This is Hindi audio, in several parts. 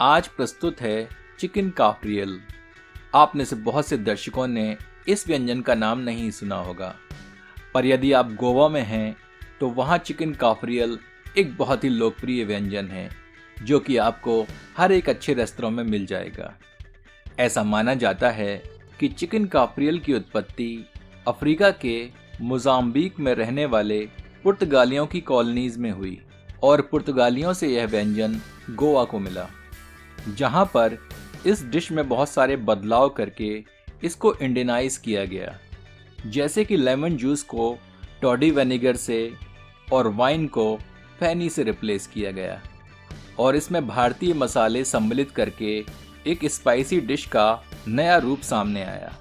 आज प्रस्तुत है चिकन काफरियल। आप में से बहुत से दर्शकों ने इस व्यंजन का नाम नहीं सुना होगा, पर यदि आप गोवा में हैं तो वहाँ चिकन काफरियल एक बहुत ही लोकप्रिय व्यंजन है जो कि आपको हर एक अच्छे रेस्तरां में मिल जाएगा। ऐसा माना जाता है कि चिकन काफरियल की उत्पत्ति अफ्रीका के मोजाम्बिक में रहने वाले पुर्तगालियों की कॉलोनीज में हुई और पुर्तगालियों से यह व्यंजन गोवा को मिला, जहां पर इस डिश में बहुत सारे बदलाव करके इसको इंडियनाइज किया गया, जैसे कि लेमन जूस को टॉडी विनेगर से और वाइन को फैनी से रिप्लेस किया गया और इसमें भारतीय मसाले सम्मिलित करके एक स्पाइसी डिश का नया रूप सामने आया।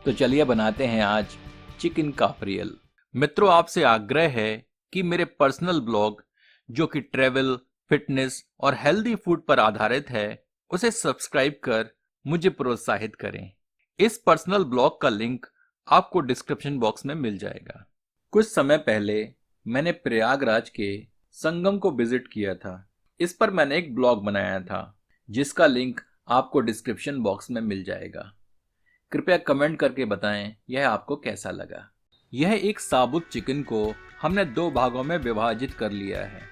तो चलिए बनाते हैं आज चिकन काफरियल। मित्रों, आपसे आग्रह है कि मेरे पर्सनल ब्लॉग जो कि ट्रैवल, फिटनेस और हेल्दी फूड पर आधारित है, उसे सब्सक्राइब कर मुझे प्रोत्साहित करें। इस पर्सनल ब्लॉग का लिंक आपको डिस्क्रिप्शन बॉक्स में मिल जाएगा। कुछ समय पहले मैंने प्रयागराज के संगम को विजिट किया था। इस पर मैंने एक ब्लॉग बनाया था जिसका लिंक आपको डिस्क्रिप्शन बॉक्स में मिल जाएगा। कृपया कमेंट करके बताएं यह आपको कैसा लगा। यह एक साबुत चिकन को हमने 2 भागों में विभाजित कर लिया है।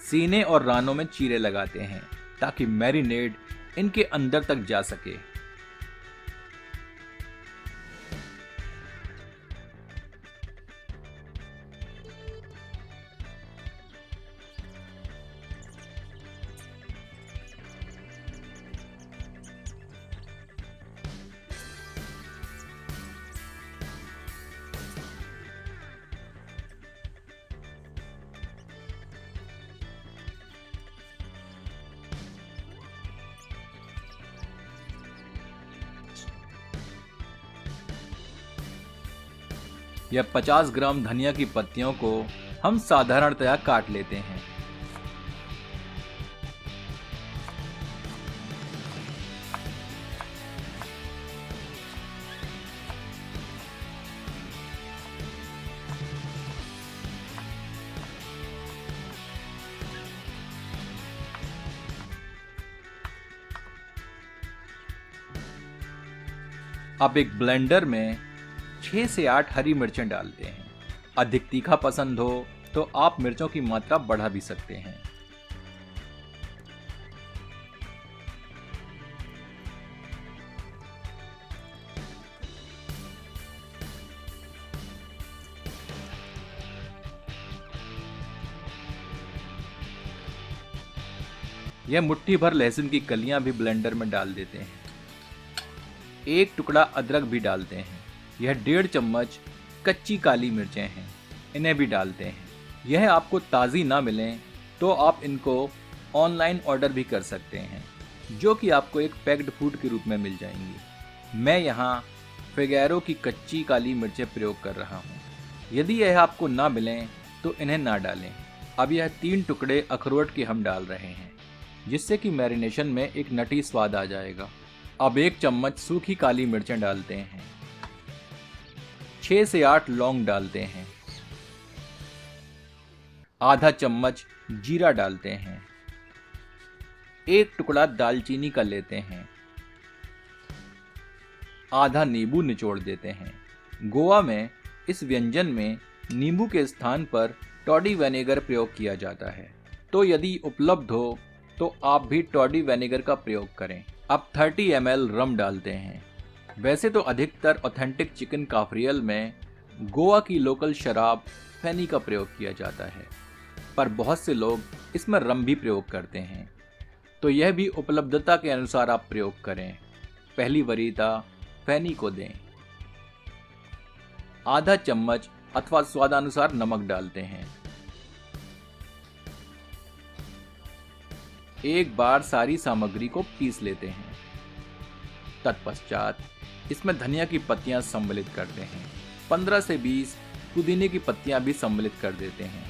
सीने और रानों में चीरे लगाते हैं ताकि मैरिनेड इनके अंदर तक जा सके। या 50 ग्राम धनिया की पत्तियों को हम साधारणतया काट लेते हैं। अब एक ब्लेंडर में 6 से 8 हरी मिर्चें डालते हैं। अधिक तीखा पसंद हो तो आप मिर्चों की मात्रा बढ़ा भी सकते हैं। यह मुट्ठी भर लहसुन की कलियां भी ब्लेंडर में डाल देते हैं। एक टुकड़ा अदरक भी डालते हैं। यह 1.5 चम्मच कच्ची काली मिर्चें हैं, इन्हें भी डालते हैं। यह आपको ताज़ी ना मिलें तो आप इनको ऑनलाइन ऑर्डर भी कर सकते हैं, जो कि आपको एक पैक्ड फूड के रूप में मिल जाएंगी। मैं यहाँ फिगैरो की कच्ची काली मिर्चें प्रयोग कर रहा हूँ। यदि यह आपको ना मिलें तो इन्हें ना डालें। अब यह 3 टुकड़े अखरोट के हम डाल रहे हैं, जिससे कि मैरिनेशन में एक नटी स्वाद आ जाएगा। अब 1 चम्मच सूखी काली मिर्चें डालते हैं। 6 से 8 लौंग डालते हैं। आधा चम्मच जीरा डालते हैं। 1 टुकड़ा दालचीनी का लेते हैं। आधा नींबू निचोड़ देते हैं। गोवा में इस व्यंजन में नींबू के स्थान पर टॉडी विनेगर प्रयोग किया जाता है, तो यदि उपलब्ध हो तो आप भी टॉडी विनेगर का प्रयोग करें। अब 30 ml रम डालते हैं। वैसे तो अधिकतर ऑथेंटिक चिकन काफरियल में गोवा की लोकल शराब फैनी का प्रयोग किया जाता है, पर बहुत से लोग इसमें रम भी प्रयोग करते हैं, तो यह भी उपलब्धता के अनुसार आप प्रयोग करें। पहली वरीयता फैनी को दें। आधा चम्मच अथवा स्वादानुसार नमक डालते हैं। एक बार सारी सामग्री को पीस लेते हैं। तत्पश्चात इसमें धनिया की पत्तियां सम्मिलित करते हैं। 15 से 20 पुदीने की पत्तियां भी सम्मिलित कर देते हैं।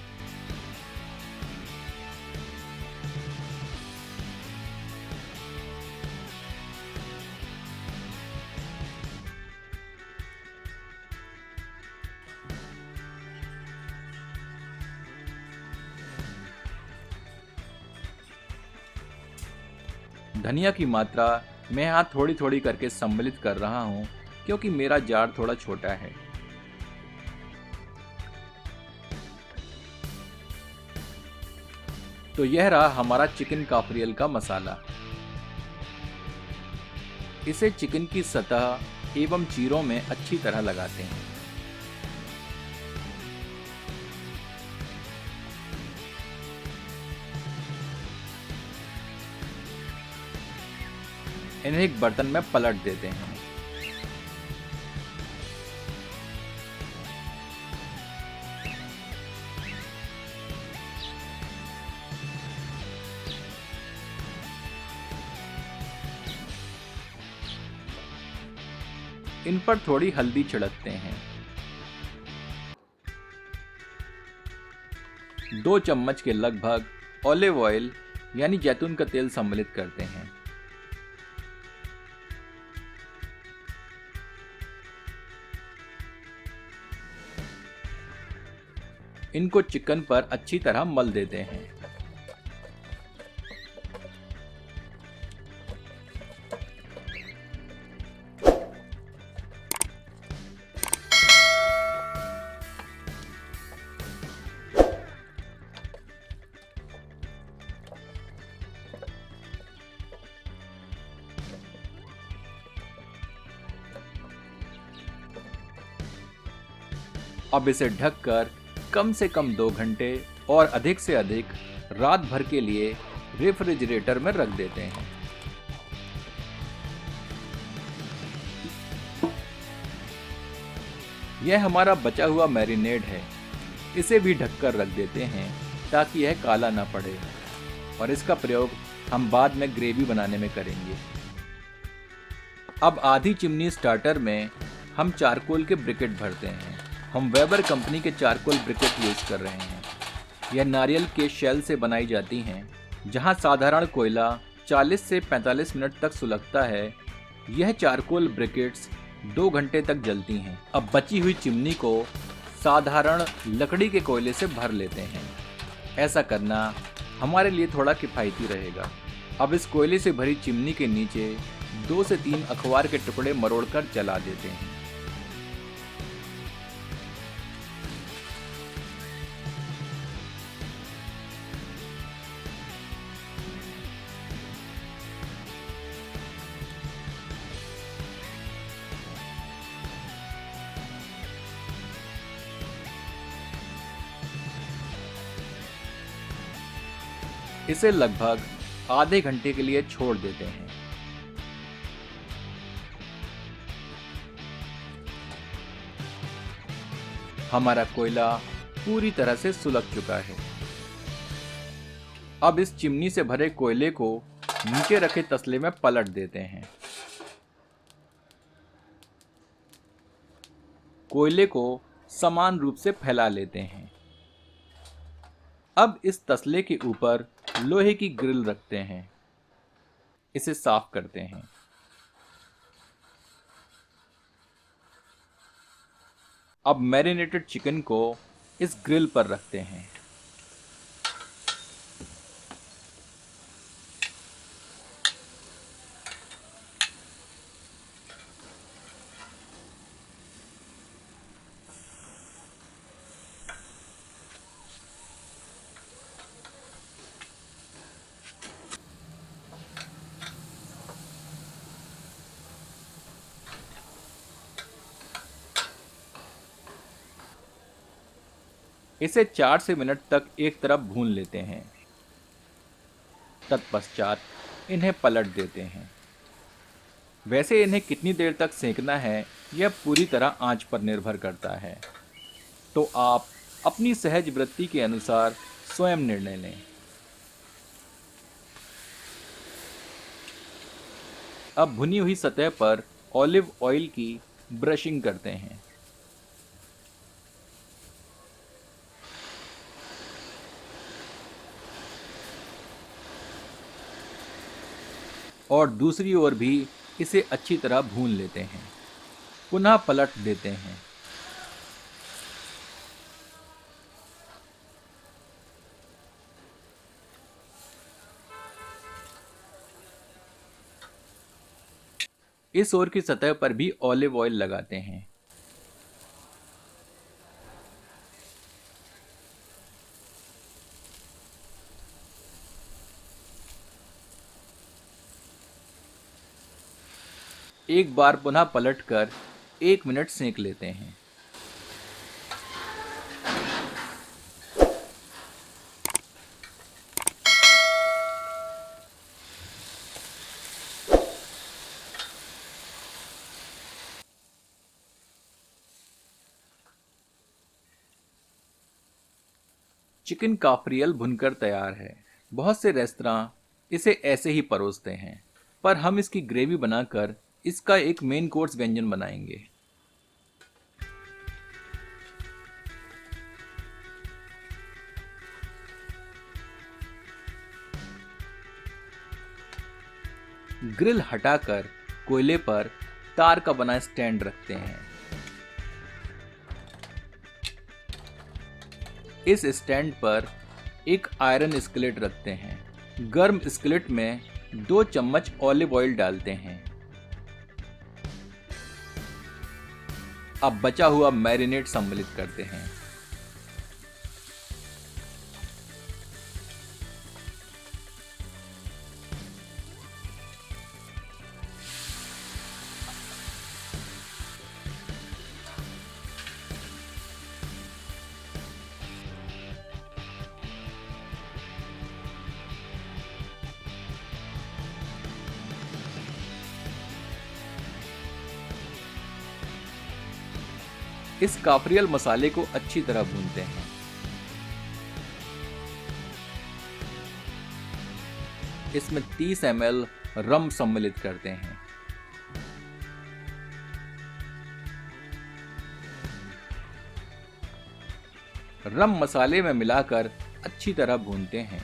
धनिया की मात्रा मैं यहाँ थोड़ी थोड़ी करके सम्मिलित कर रहा हूँ क्योंकि मेरा जार थोड़ा छोटा है। तो यह रहा हमारा चिकन काफरियल का मसाला। इसे चिकन की सतह एवं चीरों में अच्छी तरह लगाते हैं। इन्हें एक बर्तन में पलट देते हैं। इन पर थोड़ी हल्दी छिड़कते हैं। 2 चम्मच के लगभग ऑलिव ऑयल यानी जैतून का तेल सम्मिलित करते हैं। इनको चिकन पर अच्छी तरह मल देते हैं। अब इसे ढककर कम से कम 2 घंटे और अधिक से अधिक रात भर के लिए रेफ्रिजरेटर में रख देते हैं। यह हमारा बचा हुआ मैरिनेड है। इसे भी ढककर रख देते हैं ताकि यह काला ना पड़े और इसका प्रयोग हम बाद में ग्रेवी बनाने में करेंगे। अब आधी चिमनी स्टार्टर में हम चारकोल के ब्रिकेट भरते हैं। हम वेबर कंपनी के चारकोल ब्रिकेट यूज कर रहे हैं। यह नारियल के शेल से बनाई जाती हैं। जहां साधारण कोयला 40 से 45 मिनट तक सुलगता है, यह चारकोल ब्रिकेट्स 2 घंटे तक जलती हैं। अब बची हुई चिमनी को साधारण लकड़ी के कोयले से भर लेते हैं। ऐसा करना हमारे लिए थोड़ा किफ़ायती रहेगा। अब इस कोयले से भरी चिमनी के नीचे 2 से 3 अखबार के टुकड़े मरोड़कर जला देते हैं। इसे लगभग आधे घंटे के लिए छोड़ देते हैं। हमारा कोयला पूरी तरह से सुलग चुका है। अब इस चिमनी से भरे कोयले को नीचे रखे तसले में पलट देते हैं। कोयले को समान रूप से फैला लेते हैं। अब इस तसले के ऊपर लोहे की ग्रिल रखते हैं। इसे साफ करते हैं। अब मैरिनेटेड चिकन को इस ग्रिल पर रखते हैं। इसे 4 से मिनट तक एक तरफ भून लेते हैं। तत्पश्चात इन्हें पलट देते हैं। वैसे इन्हें कितनी देर तक सेंकना है यह पूरी तरह आंच पर निर्भर करता है, तो आप अपनी सहज वृत्ति के अनुसार स्वयं निर्णय लें। अब भुनी हुई सतह पर ऑलिव ऑयल की ब्रशिंग करते हैं। और दूसरी ओर भी इसे अच्छी तरह भून लेते हैं। पुनः पलट देते हैं। इस ओर की सतह पर भी ऑलिव ऑयल लगाते हैं। एक बार पुनः पलटकर 1 मिनट सेंक लेते हैं। चिकन काफरियल भुनकर तैयार है। बहुत से रेस्तरां इसे ऐसे ही परोसते हैं, पर हम इसकी ग्रेवी बनाकर इसका एक मेन कोर्स व्यंजन बनाएंगे। ग्रिल हटाकर कोयले पर तार का बना स्टैंड रखते हैं। इस स्टैंड पर एक आयरन स्किलेट रखते हैं। गर्म स्किलेट में 2 चम्मच ऑलिव ऑयल डालते हैं। अब बचा हुआ मैरिनेट सम्मिलित करते हैं। इस काफरियल मसाले को अच्छी तरह भूनते हैं। इसमें 30 ml रम सम्मिलित करते हैं। रम मसाले में मिलाकर अच्छी तरह भूनते हैं।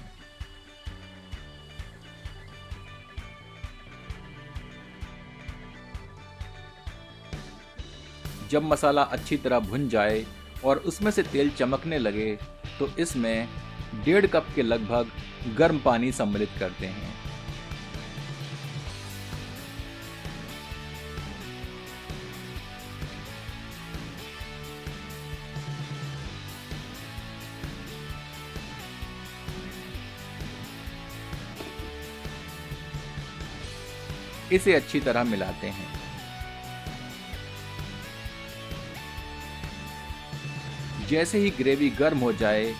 जब मसाला अच्छी तरह भुन जाए और उसमें से तेल चमकने लगे तो इसमें 1.5 कप के लगभग गर्म पानी सम्मिलित करते हैं। इसे अच्छी तरह मिलाते हैं। जैसे ही ग्रेवी गर्म हो जाए,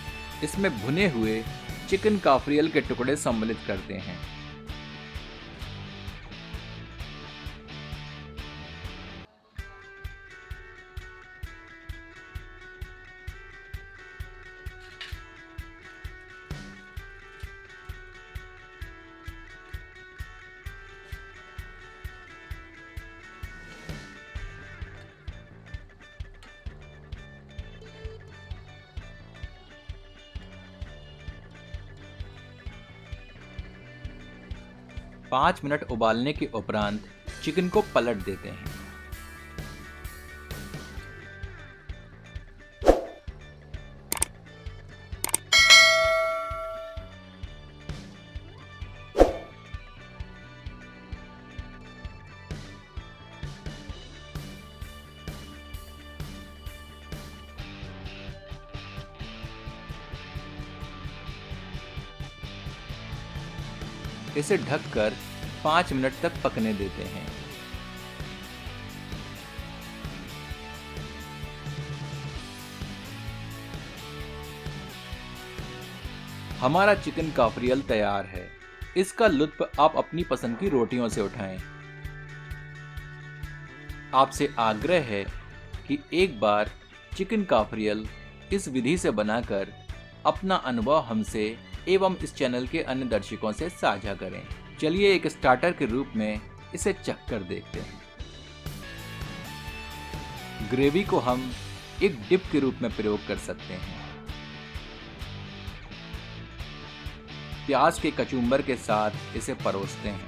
इसमें भुने हुए चिकन काफरियल के टुकड़े सम्मिलित करते हैं। पाँच मिनट उबालने के उपरांत चिकन को पलट देते हैं। इसे ढककर 5 मिनट तक पकने देते हैं। हमारा चिकन काफरियल तैयार है। इसका लुत्फ आप अपनी पसंद की रोटियों से उठाएं। आपसे आग्रह है कि एक बार चिकन काफरियल इस विधि से बनाकर अपना अनुभव हमसे एवं इस चैनल के अन्य दर्शकों से साझा करें। चलिए एक स्टार्टर के रूप में इसे चख कर देखते हैं। ग्रेवी को हम एक डिप के रूप में प्रयोग कर सकते हैं। प्याज के कचूम्बर के साथ इसे परोसते हैं।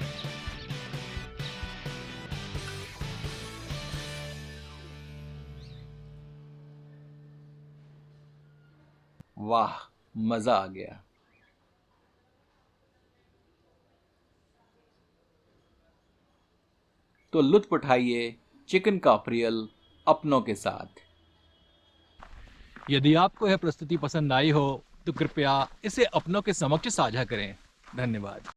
वाह, मजा आ गया। तो लुत्फ उठाइए चिकन काफरियल अपनों के साथ। यदि आपको यह प्रस्तुति पसंद आई हो तो कृपया इसे अपनों के समक्ष साझा करें। धन्यवाद।